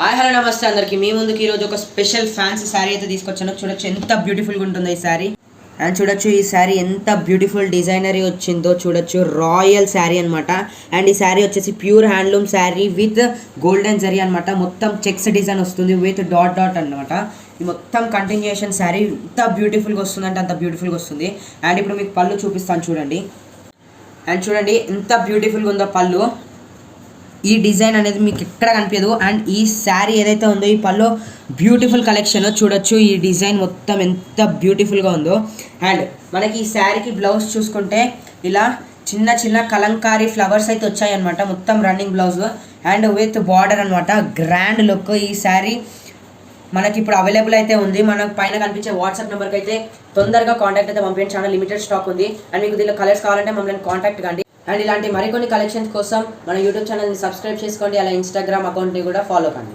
Hi hello నమస్తే అందరికి మీ ముందుకి ఈరోజు ఒక స్పెషల్ ఫ్యాన్సీ శారీ అయితే తీసుకొచ్చాను. చూడొచ్చు ఎంత బ్యూటిఫుల్గా ఉంటుందో ఈ శారీ. అండ్ చూడొచ్చు ఈ శారీ ఎంత బ్యూటిఫుల్ డిజైనరీ వచ్చిందో చూడొచ్చు. రాయల్ శారీ అనమాట. అండ్ ఈ శారీ వచ్చేసి pure handloom sari with golden zari అనమాట. మొత్తం చెక్స్ డిజైన్ వస్తుంది విత్ డాట్ డాట్ అనమాట. ఈ మొత్తం కంటిన్యూషన్ శారీ ఎంత బ్యూటిఫుల్గా వస్తుంది అంటే అంత బ్యూటిఫుల్గా వస్తుంది. అండ్ ఇప్పుడు మీకు పళ్ళు చూపిస్తాను చూడండి. అండ్ చూడండి ఎంత బ్యూటిఫుల్గా ఉందో పళ్ళు. ఈ డిజైన్ అనేది మీకు ఎక్కడ కనిపించదు. అండ్ ఈ శారీ ఏదైతే ఉందో ఈ పళ్ళు బ్యూటిఫుల్ కలెక్షన్ చూడొచ్చు. ఈ డిజైన్ మొత్తం ఎంత బ్యూటిఫుల్గా ఉందో. అండ్ మనకి ఈ శారీకి బ్లౌజ్ చూసుకుంటే ఇలా చిన్న చిన్న కలంకారీ ఫ్లవర్స్ అయితే వచ్చాయన్నమాట. మొత్తం running blouse and with border అనమాట. Grand look. ఈ శారీ మనకి ఇప్పుడు అవైలబుల్ అయితే ఉంది. మనకు పైన కనిపించే వాట్సాప్ నెంబర్కి అయితే తొందరగా కాంటాక్ట్ అయితే పంపించండి. చాలా లిమిటెడ్ స్టాక్ ఉంది. అండ్ మీకు దీనిలో కలర్స్ కావాలంటే మమ్మల్ని కాంటాక్ట్ కండి. అండ్ ఇలాంటి మరికొన్ని కలెక్షన్స్ కోసం మన యూట్యూబ్ ఛానల్ని సబ్స్క్రైబ్ చేసుకోండి. అలా ఇన్స్టాగ్రామ్ అకౌంట్ని కూడా ఫాలో కండి.